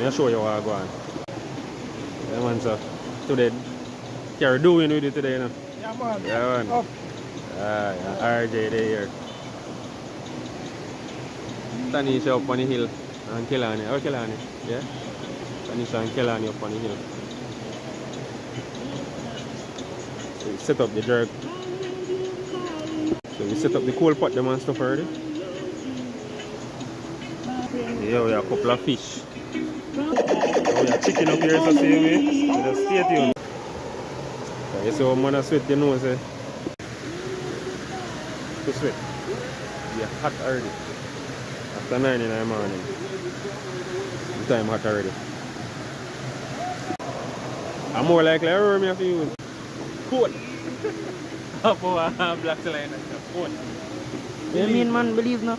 I'll show you what I go on. Yeah, man, so today, carry doing with it today, you know? Yeah, man. Yeah, man. Up. RJ there here. Tanisha up on the hill and Kelani. Oh, Kelani, yeah? Tanisha and Kelani up on the hill. So we set up the jerk. So we set up the coal pot them and stuff already. Yeah, we have a couple of fish. So we have chicken up here, so see me. So just stay tuned. So you see how man sweat, you know, say. To sweat. Yeah, hot already. After 9 in the morning. The time hot already. I'm more likely I remember me have to use coat. Up over black line. Coat. You mean man believe no?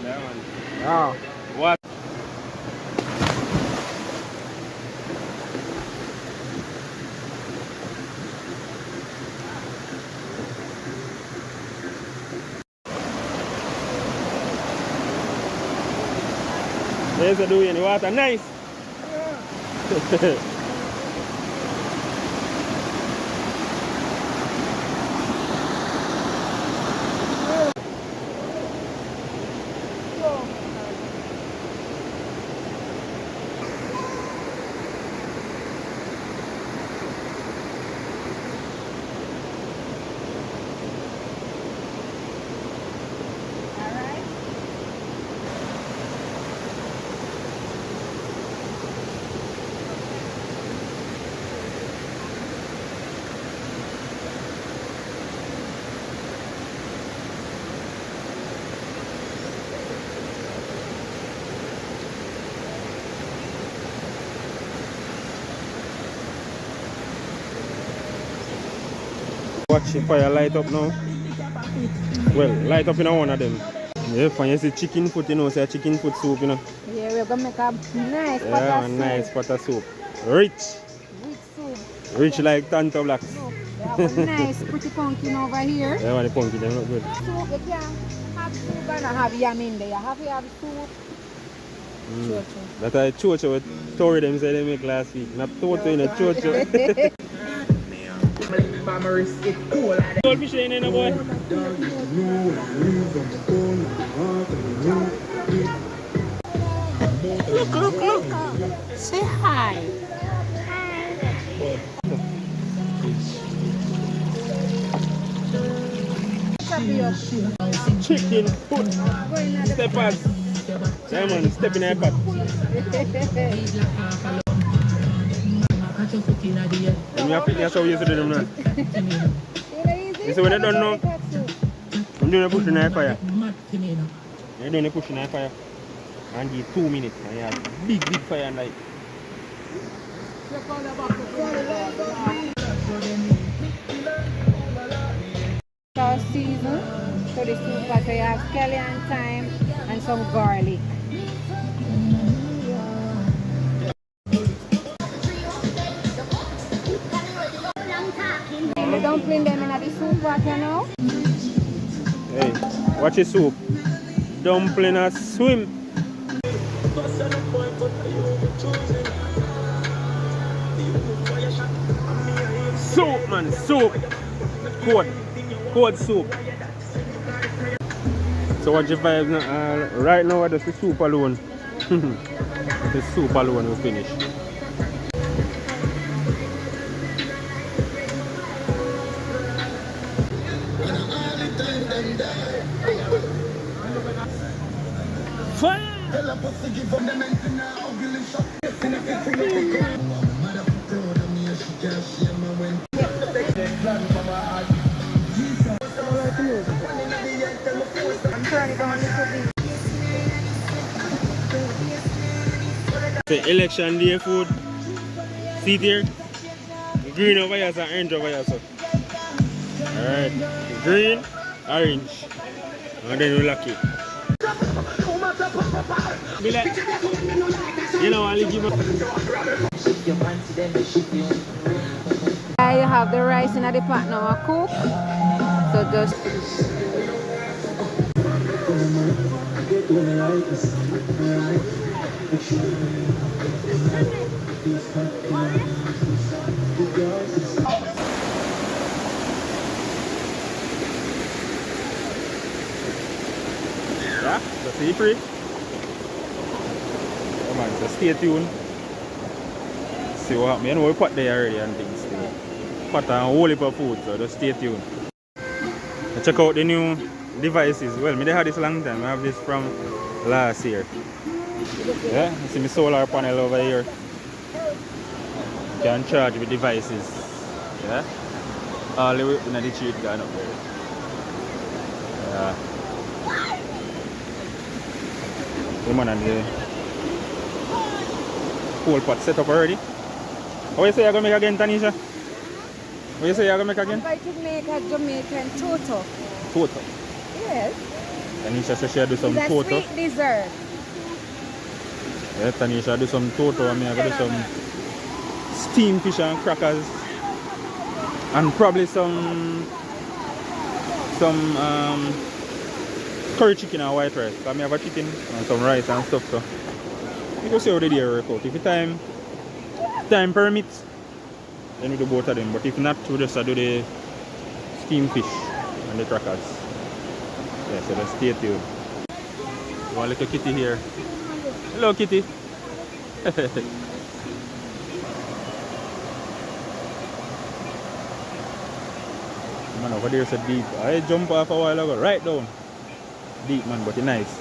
Yeah, man. Ah. What? There's a doing the water nice. Yeah. Watch the fire light up now. Well, light up in one of them. Yeah, when you see chicken foot, you know, say chicken foot soup, you know. Yeah, we're gonna make a nice pot of soup. Nice pot of soup. Rich. Rich soup. Rich like Tanto Blacks. We have a nice pretty pumpkin over here. Yeah, the pumpkin, they look good. Soup, you can't have soup and not have yam in there. You have to have soup. That I chocho with Tory them say they make last week. Not Toto in a chocho. Goldfish ain't in a boy. Look. Say hi. Chicken foot. Steppers. Yeah, man, step in that pot. That's how we used to do them now. You see when they don't know, I'm doing a push in the fire. You're doing a push in the fire. And give 2 minutes. And you have big fire and like. Sauce season. So the soup pot, you have scallion, thyme and some garlic. The dumpling them in the soup pot, you know? Hey, watch the soup. Dumpling a swim. Soup, man, soup. Cold soup. So what your vibes now? Right now, just the soup alone. The soup alone will finish. Fire! The election day food. See there? Green over here, and orange over here. Alright. Green, orange. And then we lucky. Be like, you know, I'll give up. You have the rice in the pot now, cook. So just Yeah, so see free. Come on, so stay tuned. See what happens. You know we put there already and things. Pot and a whole heap of food, so just stay tuned. Check out the new devices. Well, I had this a long time. I have this from last year. Yeah, you see my solar panel over here. You can charge with devices. Yeah, all the way in the street gone up there. Yeah. The man and the whole pot set up already. What you say you're going to make again, Tanisha? What you say you're going to make again? I'm going to make a Jamaican toto. Toto? Yes. Tanisha says she'll do some It's a toto. sweet dessert. Yeah, Tanisha do some toto and me I do some steamed fish and crackers. And probably some curry chicken and white rice. Because I have a chicken and some rice and stuff. So you go see how the day work out. If the time permits, then we do both of them. But if not, we just do the steamed fish and the crackers. Yeah, so let's stay tuned. One little kitty here. Hello, kitty. Man, over there's a deep. I jumped off a while ago, right down. Deep, man, but it's nice.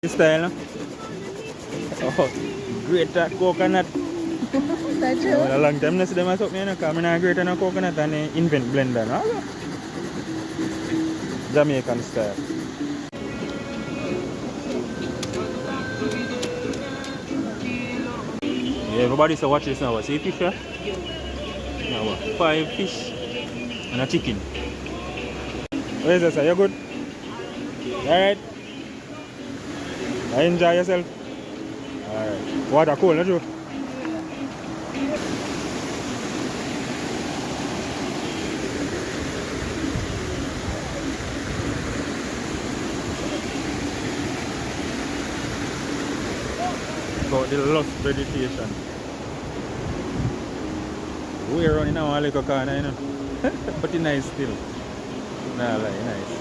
This style, no? Oh, great coconut. That's true. A long time I see them as up because I'm not great on coconut and invent blender. No? Jamaican style. Yeah, everybody say watch this now. See fish here? Now 5 fish and a chicken. What is this? Are you good? Alright? Enjoy yourself? Alright. Water cold, not you? About the lost vegetation. We're running now a little corner, you know. But it's nice still. Nah, like nice.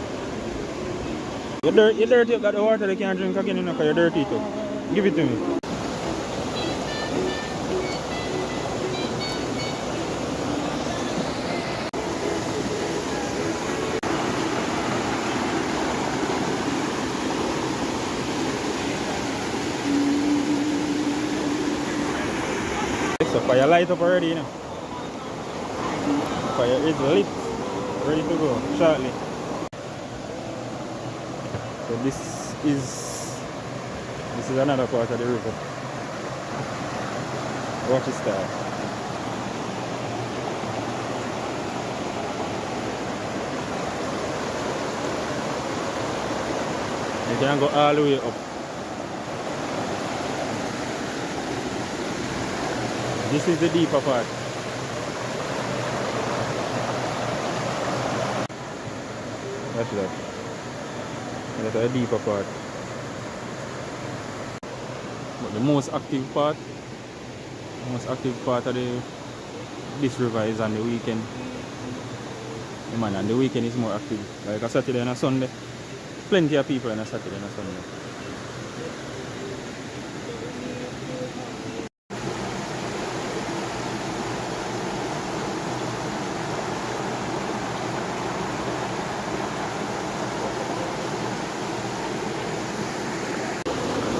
You're dirty, you got the water you can't drink again, you know, because you're dirty too. Give it to me. So fire light up already, you know. Fire is lit, ready to go shortly. So this is another part of the river. Watch this style. You can go all the way up. This is the deeper part. That's that. That's the deeper part. But the most active part of this river is on the weekend. Yeah, man, and the weekend is more active. Like a Saturday and a Sunday. Plenty of people on a Saturday and a Sunday.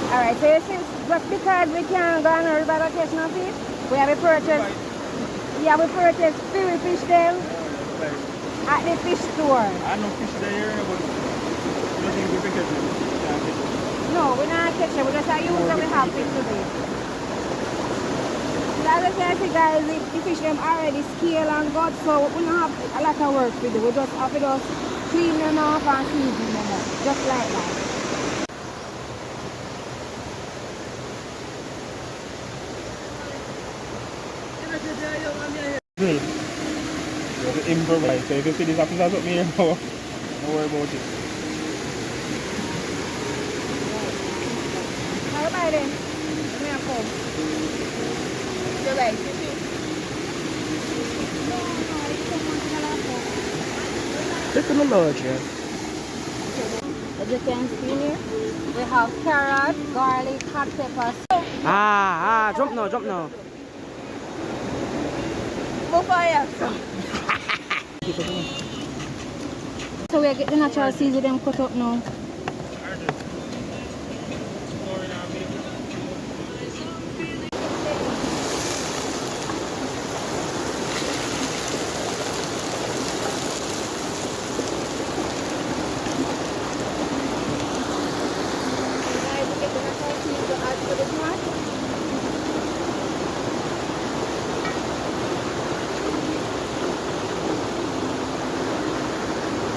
Alright, so since just because we can't go on a river to catch no fish, we have to purchase free fish them at the fish store. I know fish there, but nothing we can catch them. No, we're not catching, we just use them we have fish today. So as I say guys, the fish them already scale and gut, so we don't have a lot of work to do. We just have to just clean them off and season them up, just like that. You have to improvise. So if you see this officer up me here, don't worry about it. Alright then. me a come. You like it? Take on the large, yeah. As you can see here, we have carrot, garlic, hot pepper. Jump now. So we get the natural seasoning them cut up now.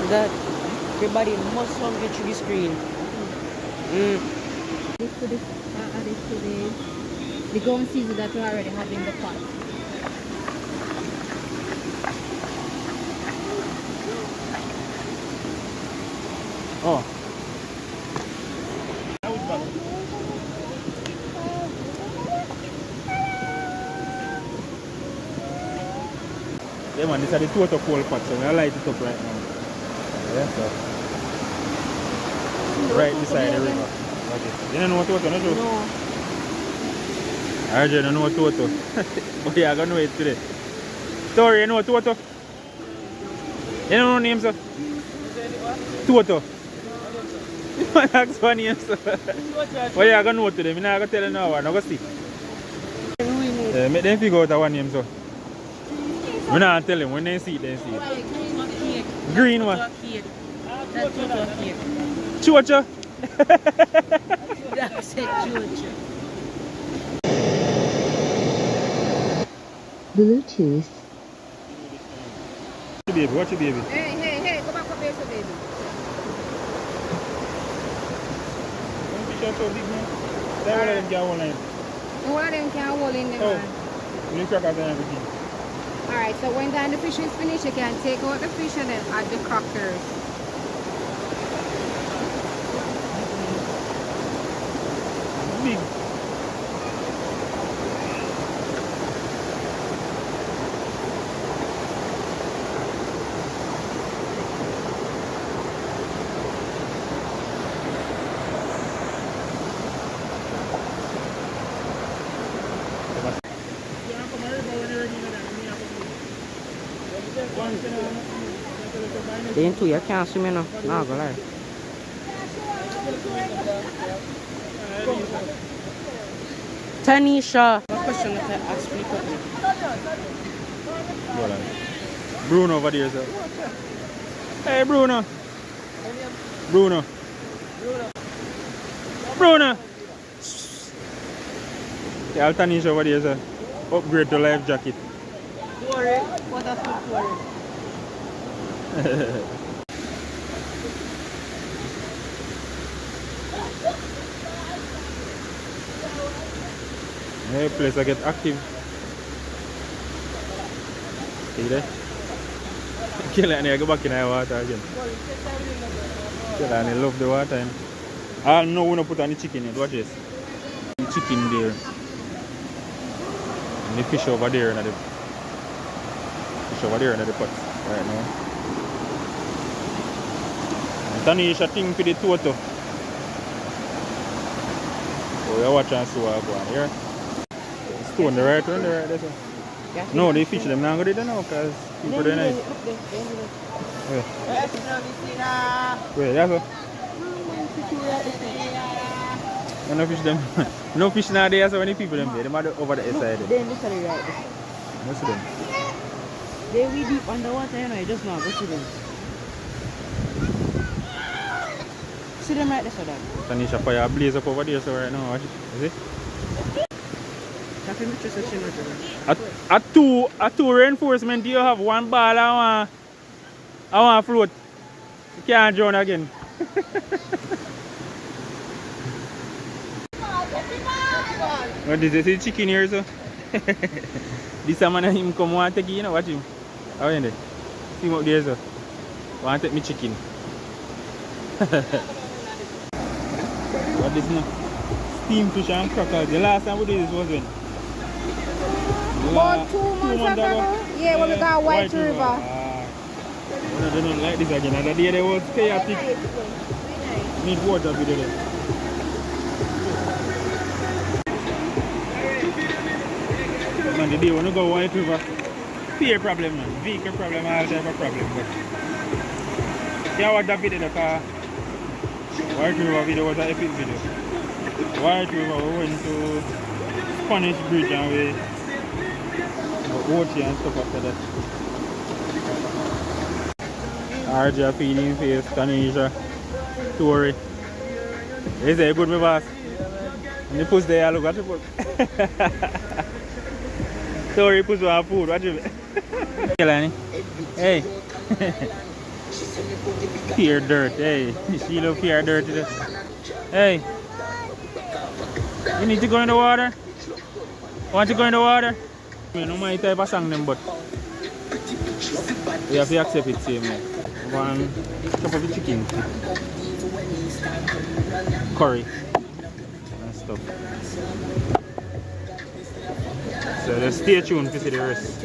That everybody must hungry through the screen. This to the gum season that we already have in the pot. Oh. Yeah man, this is the total cold pot, so I light it up right now. Yeah, so. Right beside the river. Okay. You don't know what toto, no? No. RJ don't know what toto. But yeah, I gonna know it today. Tori, you know what toto? You don't know names, sir? Toto. You want to ask for names, sir? But yeah, I gonna know today. I'm not gonna tell you now. I'm gonna see. Make them figure out one name, sir. I'm not tell them. When they see it, they see it. Green one. That's cake. Chocha. That said Georgia. Bluetooth. Baby, watch your baby. Hey, go back up here, baby. Don't fish are so big, man. That one of them can hold in. One of them can hold in there, man. You crackers and everything. Alright, so when the fish is finished, you can take out the fish and then add the crackers. Big. Then too, you can't swim enough. Nah, go lie. Tanisha. What question that I asked me? Hold on. Bruno over there, sir. Hey, Bruno. Bruno. Yeah, Tanisha over there, sir. Upgrade to life jacket. Worry. What a food worry. Hey, place I get active. See there? Kill it and I go back in the water again. Kill it and I love the water. And I know when I put any chicken in it. Watch this. The chicken there. And the fish over there. And the fish over there in the pot right now. And Tanisha thing for the toto. Oh, you watch and see what I go on here. Stone the right one, the right this one. No, they fish them now go there now because people are nice. Where? Where, that's all? No fish them. No fish now there, so many people them there. They might over the side. Then this are right. Most of them. They will deep underwater, you know, you just now go see them. See them right there, so that. Tanisha fire blaze up over there, so right now, watch it. You see? A two reinforcement, do you have one ball and one float? You can't drown again. What is this? Is chicken here, so? This man and him come want to take it, you know, watch him. How are you there? See him up there, so. Want to take me chicken. What is this now? steamed fish and crackers. The last time we did this was when? About 2 months ago? Yeah, when we got White River. They don't like this again. Another day there was chaotic. Need water to do it. Man, the day when you go White River, peer problem, man. Vehicle problem, all type of problem. But yeah, what that video, because White River video was an epic video. White River, we went to Spanish Bridge and we Ochi and stuff after that. RJ feeding face, Tanisha, Tori. Is that good, my boss? And the push there, look at the push. Tori push on food, watch it. Hey, Lani. Hey. Pure dirt, hey. She look pure dirt today. Hey. You need to go in the water? Want to go in the water? I don't know my type of song them, but we have to accept it same way. One cup of the chicken, curry and stuff. So just stay tuned to see the rest.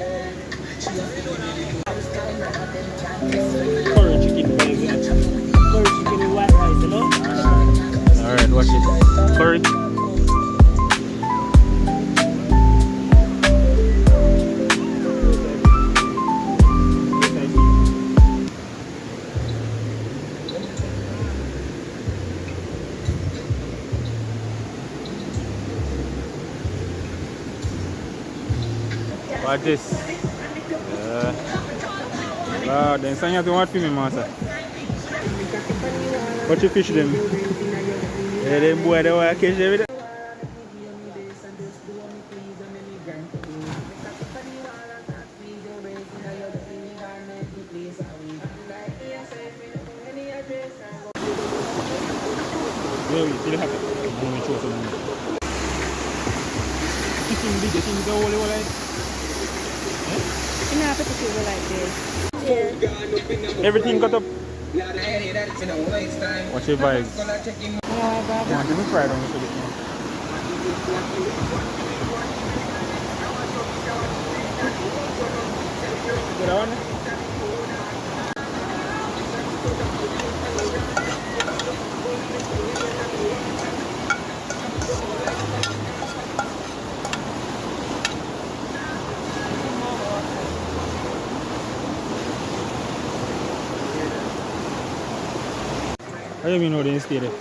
Curry chicken guys, curry chicken with white rice, you know? Alright, watch it. Curry. Watch this. Then some you have to watch for me, master. Watch you fish them. Yeah, them boy they want to catch every day. Yeah, we still have it. I'm going to show some. Chicken big, the things are all like. You know, I put the people like this. Yeah. Everything cut up. Watch your vibes. Yeah, Want to be fried on this a bit more. Get on. How do you mean how they stay there?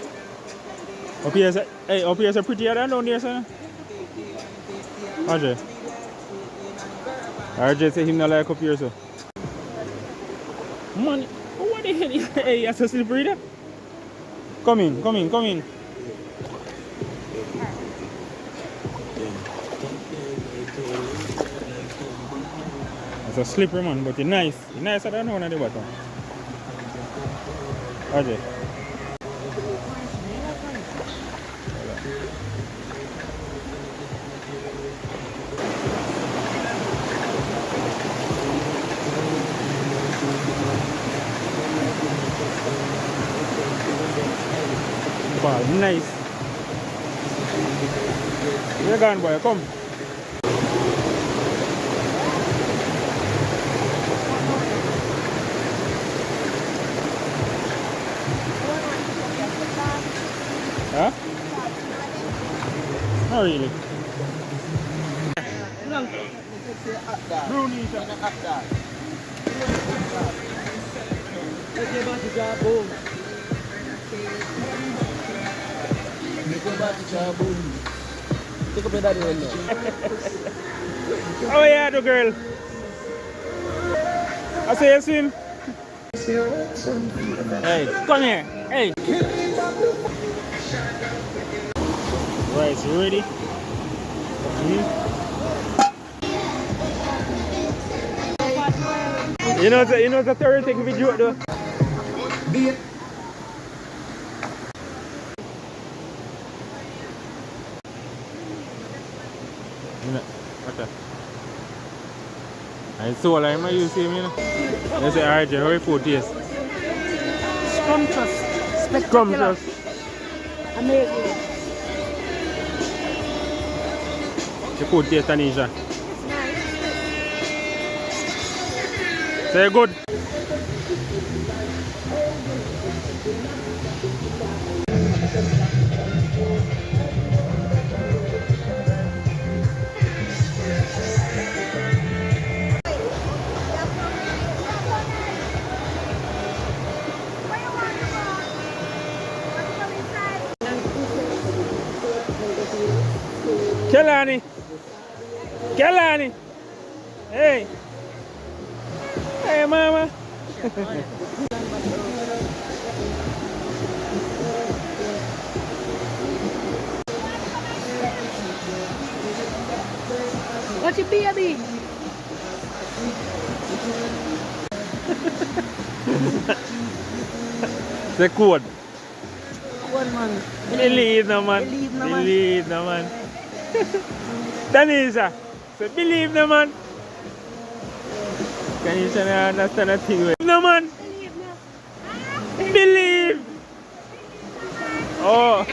Up here is a prettier than down there, sir? RJ. RJ say him not like up here, so. Man, what the hell? Hey, that's so slippery there. Come in. It's a slippery, man, but it's nice. It's nicer than one at the bottom. RJ. Wow, nice. Where you going, boy? Come. Huh? Not really. Brownie. Oh yeah, the girl. I say you swim. Hey, come here. Hey. Right, so you ready? You know the third thing we do though. Okay. I saw like my you see me, you know. They say RJ, how your food taste? Scrumptious. Spectacular. Scrumptious. Amazing. The food taste, Tanisha. It's nice. Say good. Kelani. Kelani. Hey. Hey, mama. What's your baby? The code. One man. Believe no man. Believe no man. Believe no man. Tanisha. So believe no man. Tanisha don't understand a thing. No man. Believe. Oh.